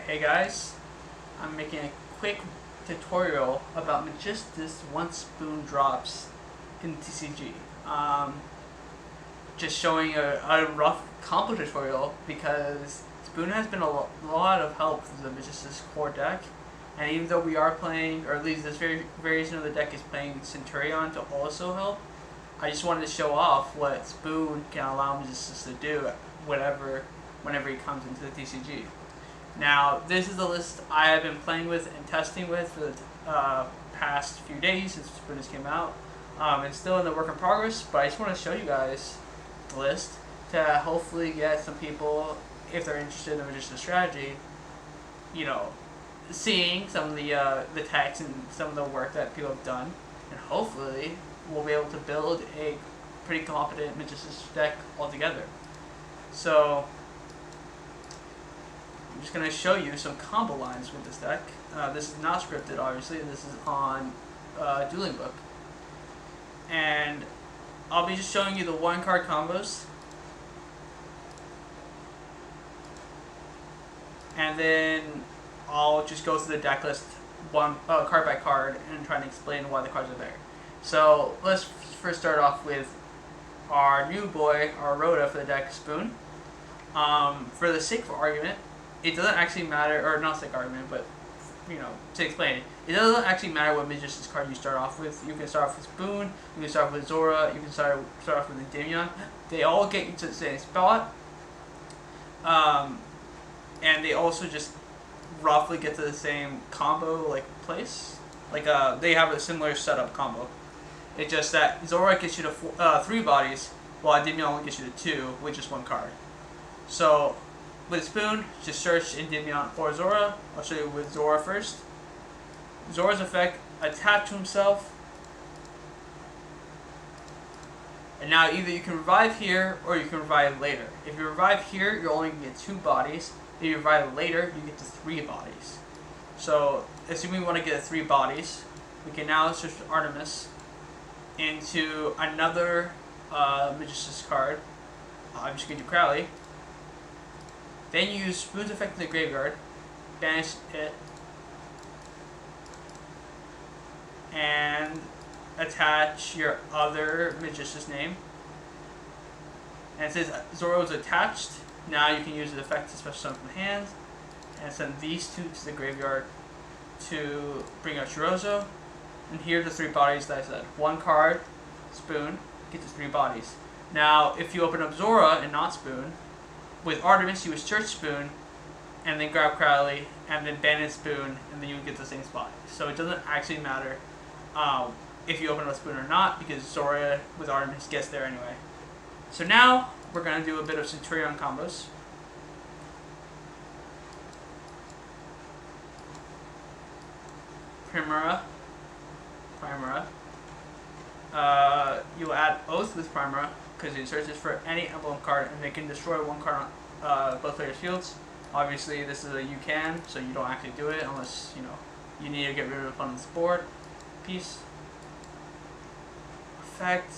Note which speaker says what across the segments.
Speaker 1: Hey guys, I'm making a quick tutorial about Magistus once Spoon drops in TCG. Just showing a rough combo tutorial because Spoon has been a lot of help for the Magistus core deck. And even though we are playing, or at least this variation of the deck is playing Centurion to also help, I just wanted to show off what Spoon can allow Magistus to do whenever he comes into the TCG. Now, this is the list I have been playing with and testing with for the past few days since Spoon has came out. It's still in the work in progress, but I just want to show you guys the list to hopefully get some people, if they're interested in the Magistus strategy, seeing some of the text and some of the work that people have done, and hopefully we'll be able to build a pretty competent Magistus deck altogether. So I'm just going to show you some combo lines with this deck. This is not scripted, obviously. This is on Dueling Book. And I'll be just showing you the one-card combos. And then I'll just go through the deck list card by card and try and explain why the cards are there. So let's first start off with our new boy, our Rhoda for the deck, Spoon. For the sake of argument, it doesn't actually matter, or not sake argument, but to explain it doesn't actually matter what Magistus card you start off with. You can start off with Spoon, you can start off with Zora, you can start off with Endymion. They all get you to the same spot, and they also just roughly get to the same combo place. They have a similar setup combo. It's just that Zora gets you to 3 bodies, while Endymion only gets you to 2 with just 1 card. So with Spoon, just search Endymion or Zora. I'll show you with Zora first. Zora's effect, attach to himself. And now either you can revive here or you can revive later. If you revive here, you're only going to get 2 bodies. If you revive later, you get to 3 bodies. So assuming we want to get 3 bodies, we can now switch Artemis into another Magistus card. I'm just going to do Crowley. Then you use Spoon's effect in the graveyard, banish it, and attach your other Magistus name. And it says Zora was attached. Now you can use the effect to special summon from the hand, and send these 2 to the graveyard to bring out Shirozo. And here are the 3 bodies that I said. 1 card, Spoon, gets us 3 bodies. Now, if you open up Zora and not Spoon, with Artemis, you would search Spoon, and then grab Crowley, and then banish Spoon, and then you would get the same spot. So it doesn't actually matter if you open up Spoon or not, because Zora with Artemis gets there anyway. So now, we're going to do a bit of Centurion combos. Primera. You'll add Oath with Primera, because it searches for any emblem card and they can destroy 1 card on both players' fields. Obviously, this is a you can, so you don't actually do it unless you need to get rid of the opponent's board piece. Effect.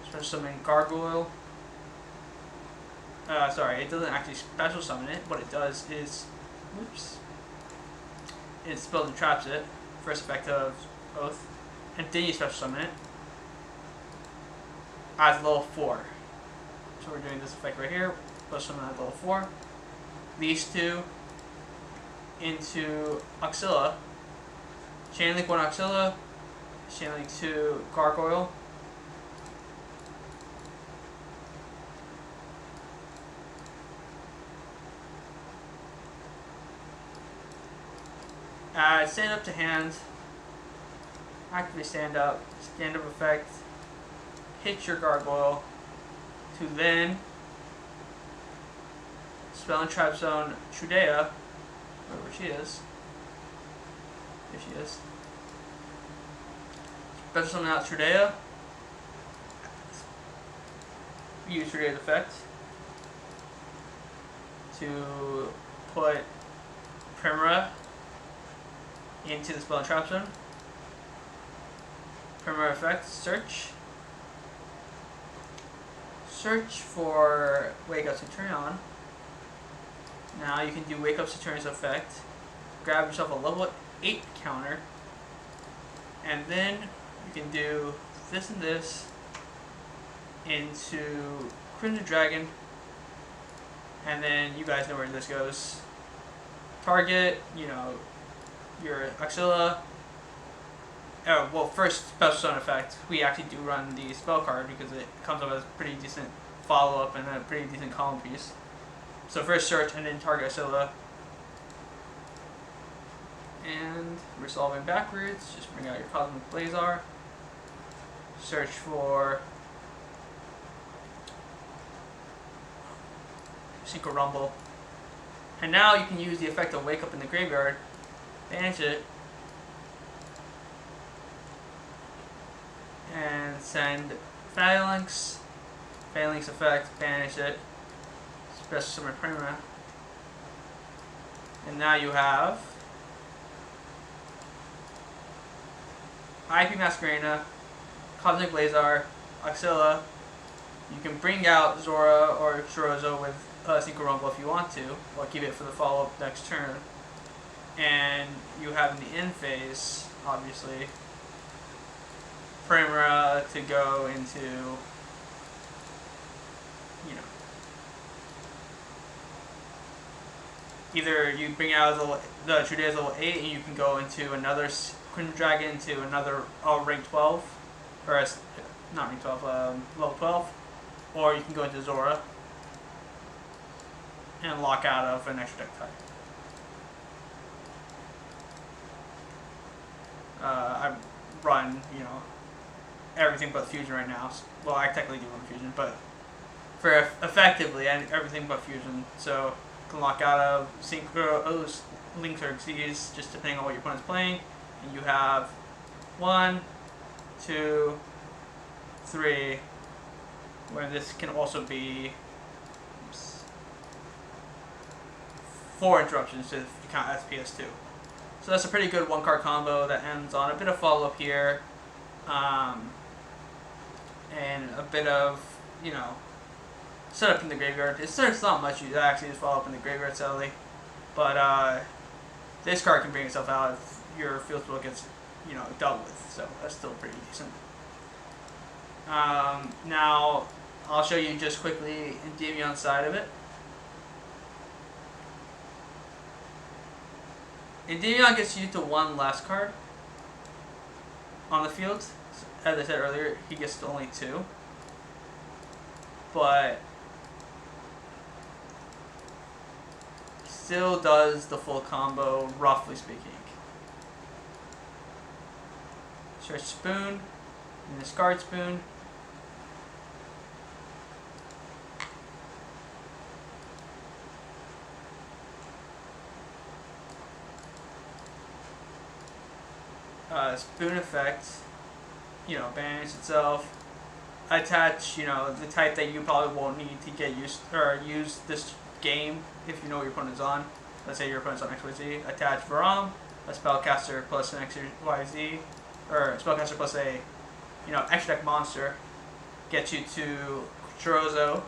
Speaker 1: Special summon Gargoyle. Sorry, it doesn't actually special summon it. What it does is, it spells and traps it. First effect of Oath, and then you special summon it. As level 4. So we're doing this effect right here. Special summon at level 4. These 2 into Auxilla. Chain link 1 Auxilla. Chain link 2 Gargoyle. Stand up to hand. Activate stand up effect. Hit your Gargoyle to then spell and trap zone Trudea, wherever she is, if she is. Special summon out Trudea. Use Trudea's effect to put Primera into the spell and trap zone. Primera effect, search. Search for Wake Up Centurion. Now you can do Wake Up Centurion's effect, grab yourself a level 8 counter, and then you can do this and this into Crimson Dragon, and then you guys know where this goes. Target, you know, your Axilla. Oh, well, first special summon effect, we actually do run the spell card because it comes up as a pretty decent follow-up and a pretty decent column piece. So first search and then target Axilla. And resolving backwards, just bring out your Cosmic Blazar. Search for Synchro Rumble. And now you can use the effect of Wake Up in the Graveyard, banish it, and send Phalanx effect, banish it, special summon Prima. And now you have IP Masquerena, Cosmic Blazar, Axilla. You can bring out Zora or Chorozo with Synchro Rumble if you want to, or keep it for the follow-up next turn. And you have in the end phase, obviously, Primera to go into, you know, either you bring out the Trudea's level 8 and you can go into another Crimson Dragon to another rank 12, or not rank 12, level 12, or you can go into Zora and lock out of an extra deck type. I run, you know, everything but Fusion right now. Well, I technically do run Fusion, but for effectively everything but Fusion. So you can lock out of Synchro, Links or Xyz, just depending on what your opponent's playing. And you have 1, 2, 3, where this can also be 4 interruptions if you count SPS2. So that's a pretty good 1-card combo that ends on a bit of follow-up here, and a bit of, you know, setup in the graveyard. There's not much you actually just follow up in the graveyard, sadly, but this card can bring itself out if your field spell gets, you know, dealt with, so that's still pretty decent. Now, I'll show you just quickly Endymion's side of it. Endymion gets you to 1 last card on the field. As I said earlier, he gets to only 2. But still does the full combo, roughly speaking. Search Spoon, and discard Spoon. Spoon effect, you know, banish itself. Attach, you know, the type that you probably won't need to get used or use this game if you know what your opponent's on. Let's say your opponent's on XYZ. Attach Varam, a spellcaster plus an XYZ, or a spellcaster plus a, you know, extra deck monster. Get you to Chorozo,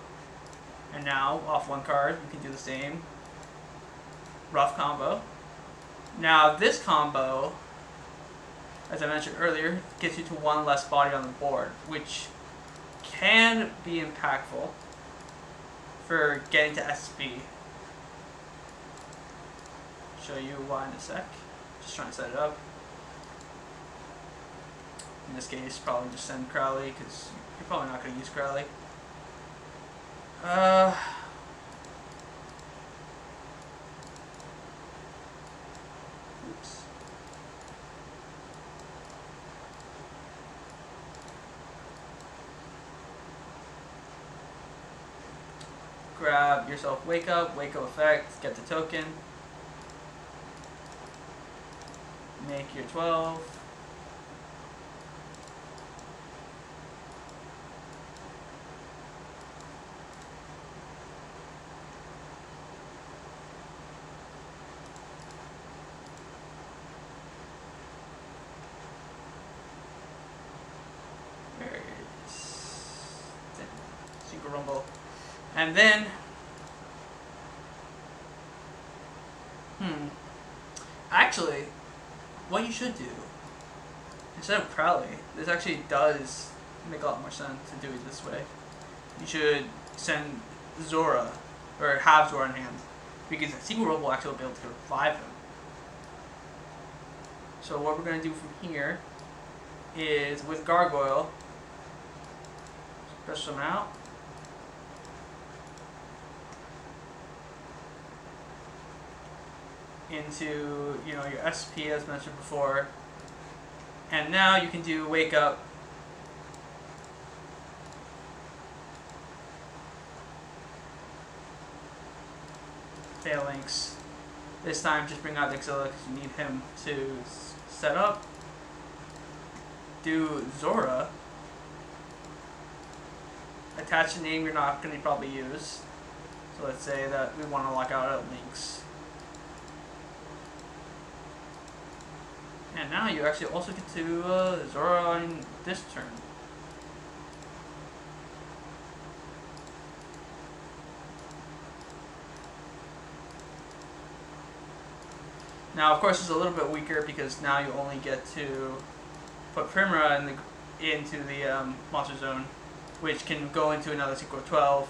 Speaker 1: and now off 1 card you can do the same rough combo. Now this combo, as I mentioned earlier, gets you to 1 less body on the board, which can be impactful for getting to SB. Show you why in a sec. Just trying to set it up. In this case, probably just send Crowley, because you're probably not going to use Crowley. Oops. Grab yourself Wake Up effect, get the token, make your 12. Where is Synchro Rumble? And then Actually, what you should do, instead of Crowley, this actually does make a lot more sense to do it this way. You should send Zora, or have Zora in hand, because the Secret Robe will actually be able to revive him. So what we're going to do from here is, with Gargoyle, special him out. Into, you know, your SP as mentioned before. And now you can do Wake Up. Phalanx. This time just bring out Exilla because you need him to set up. Do Zora. Attach a name you're not going to probably use. So let's say that we want to lock out Links. And now you actually also get to Zora on this turn. Now, of course, it's a little bit weaker because now you only get to put Primera into the monster zone, which can go into another Secret 12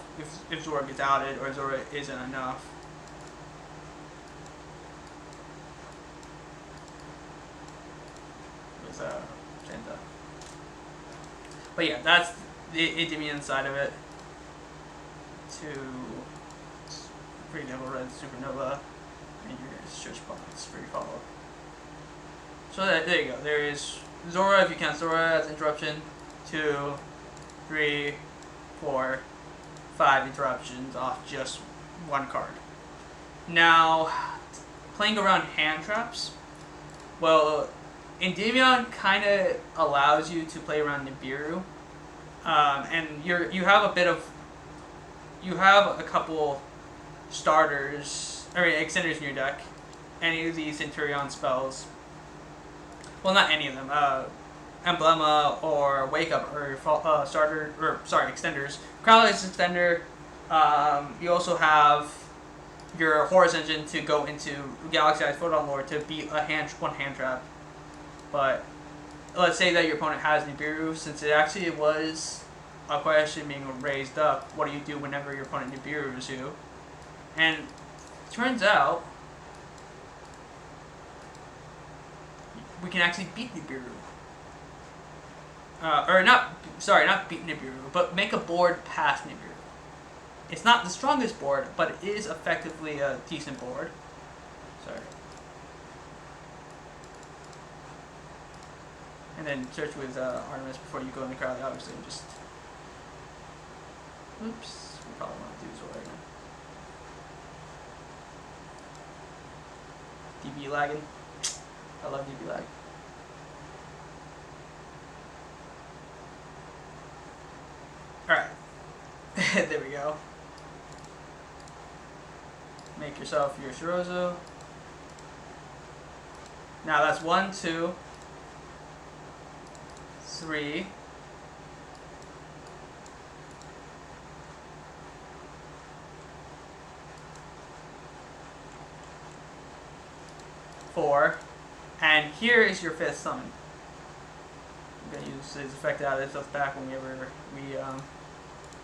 Speaker 1: if Zora gets outed or Zora isn't enough. But yeah, that's the Endymion side of it. To Free Devil Red Supernova, and your search box for your follow. So there you go. There is Zora, if you count Zora as interruption. 2, 3, 4, 5 interruptions off just one card. Now, playing around hand traps. Well, Endymion kind of allows you to play around Nibiru, and you have a couple starters or extenders in your deck. Any of these Centurion spells, well, not any of them. Emblema or Wake Up or extenders. Crowley's extender. You also have your Horus Engine to go into Galaxy Eyes Photon Lord to beat one hand trap. But let's say that your opponent has Nibiru, since it actually was a question being raised up, what do you do whenever your opponent Nibirus you? And it turns out we can actually beat Nibiru. Not beat Nibiru, but make a board past Nibiru. It's not the strongest board, but it is effectively a decent board. Sorry. And then search with Artemis before you go in the crowd, obviously, and just... Oops, we probably want to do Zora again. DB lagging. I love DB lag. Alright. There we go. Make yourself your Shirozo. Now that's 1, 2, 3, 4, and here is your 5th summon. I'm going to use his effect out of this stuff back whenever we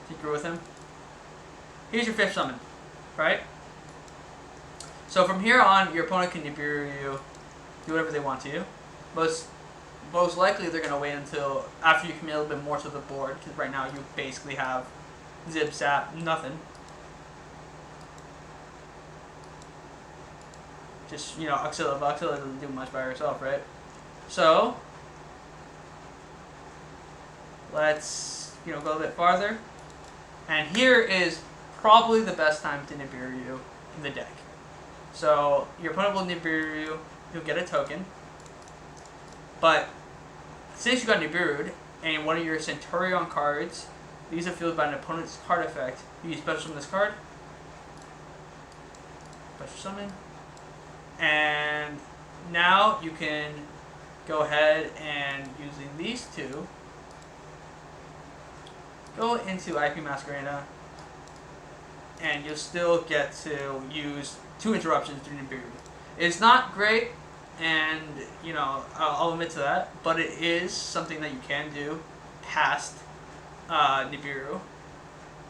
Speaker 1: tinker with him. Here's your 5th summon, right? So from here on, your opponent can Nibiru you, do whatever they want to you. Most likely they're going to wait until after you commit a little bit more to the board, because right now you basically have Zip, Zap, nothing. Just, you know, Axilla doesn't do much by herself, right? So, let's, you know, go a bit farther. And here is probably the best time to Nibiru you in the deck. So, your opponent will Nibiru you, you'll get a token. But, since you got Nibiru'd, and one of your Centurion cards, these are fielded by an opponent's card effect, you use special summon this card. Special summon. And now you can go ahead and, using these two, go into IP Masquerena, and you'll still get to use 2 interruptions through Nibiru. It's not great, and I'll admit to that, but it is something that you can do past Nibiru.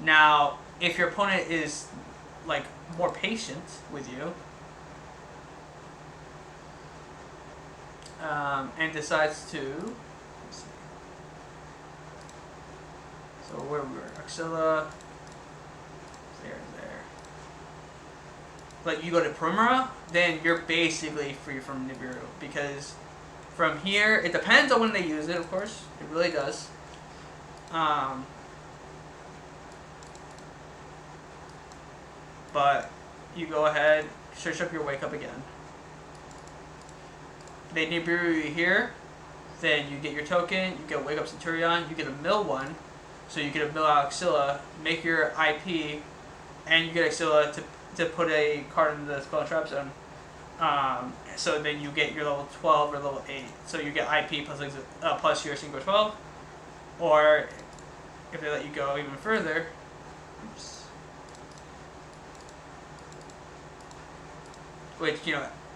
Speaker 1: Now, if your opponent is like more patient with you, and decides to, let's see. So where we were, Axilla, there. But you go to Primera, then you're basically free from Nibiru, because from here, it depends on when they use it, of course. It really does. But you go ahead, search up your Wake Up again. They Nibiru you here, then you get your token, you get Wake Up Centurion, you get a mill one, so you get a mill out Axilla, make your IP, and you get Axilla to put a card in the spell and trap zone. So then you get your level 12 or level 8. So you get IP plus your Synchro 12. Or if they let you go even further, oops, which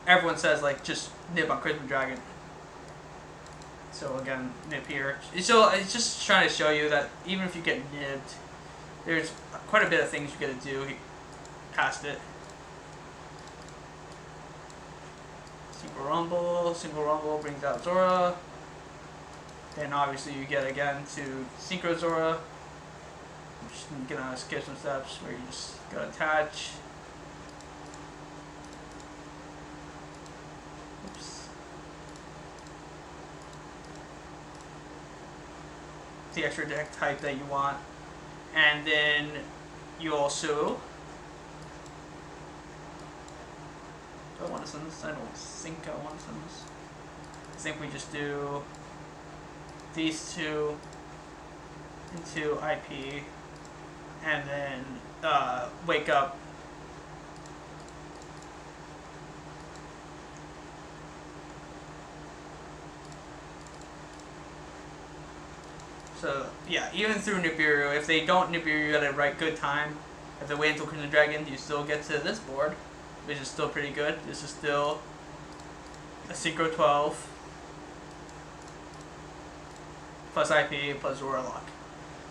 Speaker 1: everyone says like just nib on Christmas Dragon. So again, nib here. So it's just trying to show you that even if you get nibbed, there's quite a bit of things you get to do past it. Single Rumble brings out Zora. Then obviously you get again to Synchro Zora. I'm just gonna skip some steps where you just gotta attach. Oops. The extra deck type that you want. And then you also, do I want to send this? I don't think I want to send this. I think we just do these two into IP, and then Wake Up. So yeah, even through Nibiru, if they don't Nibiru you at a good time, if they wait until Crimson Dragon, you still get to this board, which is still pretty good. This is still a Synchro 12 plus IP plus Zora Lock.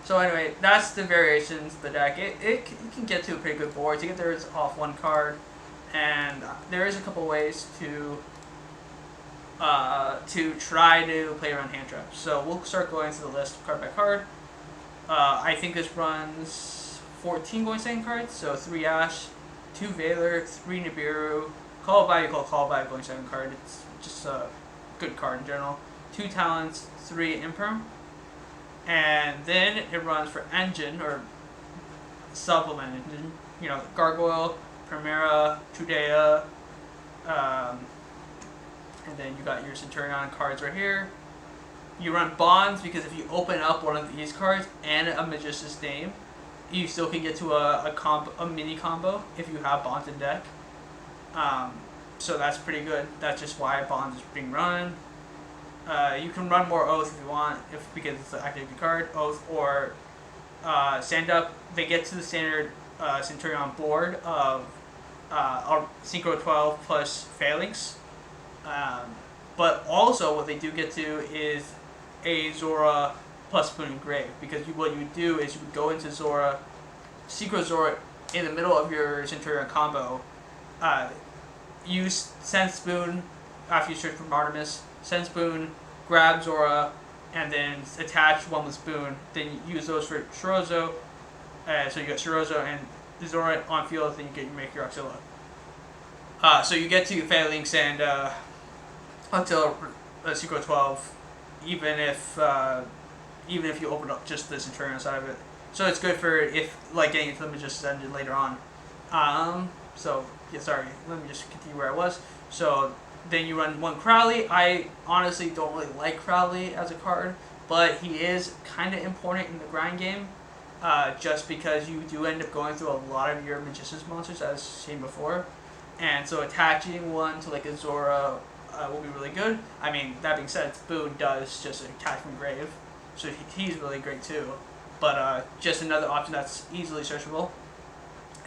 Speaker 1: So anyway, that's the variations of the deck. It can get to a pretty good board. To get there, it's off one card, and there is a couple ways to try to play around hand traps. So we'll start going through the list card by card. I think this runs 14 Going Second cards, so 3 Ash, 2 Valor, 3 Nibiru, Call by Going Second card. It's just a good card in general. 2 Talents, 3 Imperm. And then it runs for Engine, or Supplement Engine. Gargoyle, Primera, Trudea, and then you got your Centurion cards right here. You run Bonds because if you open up one of these cards and a Magistus name, you still can get to a mini combo if you have Bonds in deck. So that's pretty good. That's just why Bonds is being run. You can run more Oath if you want, because it's an activated card. Oath or Stand Up. They get to the standard Centurion board of Synchro 12 plus Phalanx. But also what they do get to is a Zora plus Spoon and Grave, because what you would do is you would go into Zora, Synchro Zora in the middle of your Centurion combo, use Send Spoon after you search for Artemis, Send Spoon, grab Zora, and then attach one with Spoon, then use those for Shirozo, so you get Shirozo and Zora on field, then you make your Axilla. So you get to Phalanx and until Synchro 12, even if you open up just the Centurion side of it. So it's good for getting into the Magistus engine later on. So yeah, sorry, let me just continue where I was. So then you run 1 Crowley. I honestly don't really like Crowley as a card, but he is kind of important in the grind game, just because you do end up going through a lot of your Magistus monsters, as seen before. And so attaching one to like a Zora will be really good. I mean, that being said, Spoon does just attach from Grave, so he's really great too. But just another option that's easily searchable.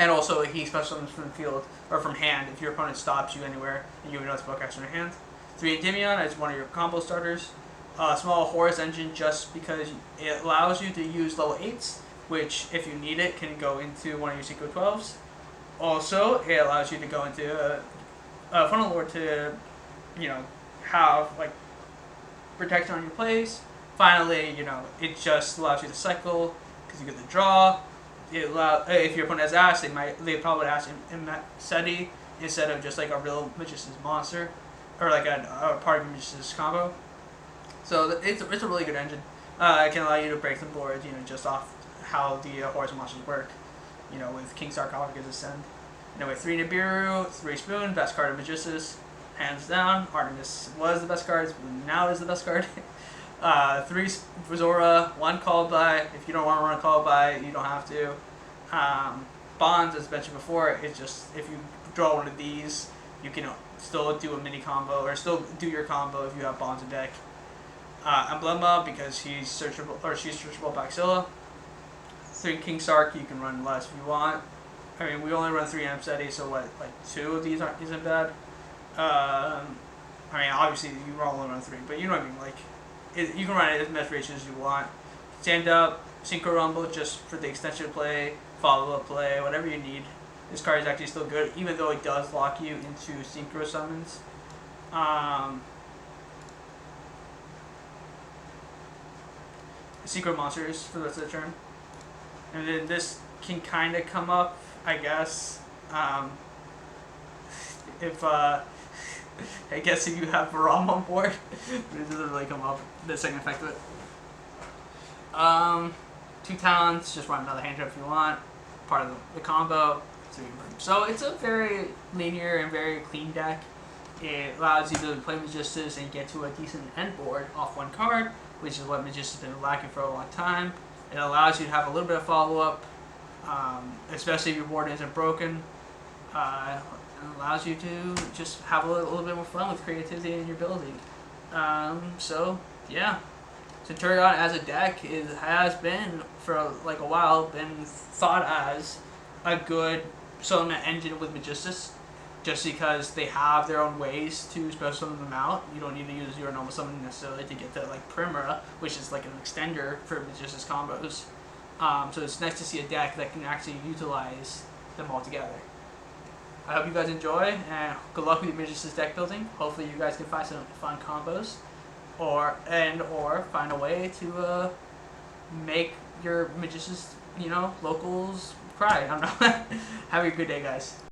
Speaker 1: And also, he special summons from the field or from hand if your opponent stops you anywhere and you have no spellcaster in your hand. 3 Endymion is one of your combo starters. Small Horus engine just because it allows you to use level 8s, which if you need it can go into one of your Synchro 12s. Also, it allows you to go into Funnel Lord to, have like protection on your plays. Finally, it just allows you to cycle because you get the draw. If your opponent has Ash, they probably would Ash in Seti instead of just like a real Magistus monster or like a part of your Magistus combo. So it's a really good engine. It can allow you to break the board, just off how the Horus monsters work. With King Sarcophagus Ascend. With 3 Nibiru, 3 Spoon, best card of Magistus, hands down. Artemis was the best card, now is the best card. 3 Zora, 1 called by. If you don't want to run a called by, you don't have to. Bonds, as mentioned before, it's just if you draw one of these, you can still do a mini combo or still do your combo if you have Bonds in deck. Emblema because she's searchable Baxilla. 3 King Sark, you can run less if you want. I mean, we only run 3 Amseti, so what, like 2 of these isn't bad. I mean, obviously you only run 3, but you know what I mean. Like, you can run it as much ratios as you want. Stand up, Synchro Rumble just for the extension play, follow up play, whatever you need. This card is actually still good, even though it does lock you into Synchro summons. Secret monsters for the rest of the turn. And then this can kind of come up, I guess, if I guess if you have Varam on board, but it doesn't really come up, the second effect of it. 2 talents, just run another hand trap if you want, part of the combo. So it's a very linear and very clean deck. It allows you to play Magistus and get to a decent end board off 1 card, which is what Magistus has been lacking for a long time. It allows you to have a little bit of follow-up, especially if your board isn't broken. It allows you to just have a little bit more fun with creativity in your building. So, yeah. Centurion as a deck has been, for like a while, been thought as a good summon engine with Magistus. Just because they have their own ways to special summon them out. You don't need to use your normal summon necessarily to get to like Primera, which is like an extender for Magistus combos. So it's nice to see a deck that can actually utilize them all together. I hope you guys enjoy, and good luck with your Magistus deck building. Hopefully you guys can find some fun combos, or find a way to make your Magistus, locals cry. I don't know. Have a good day, guys.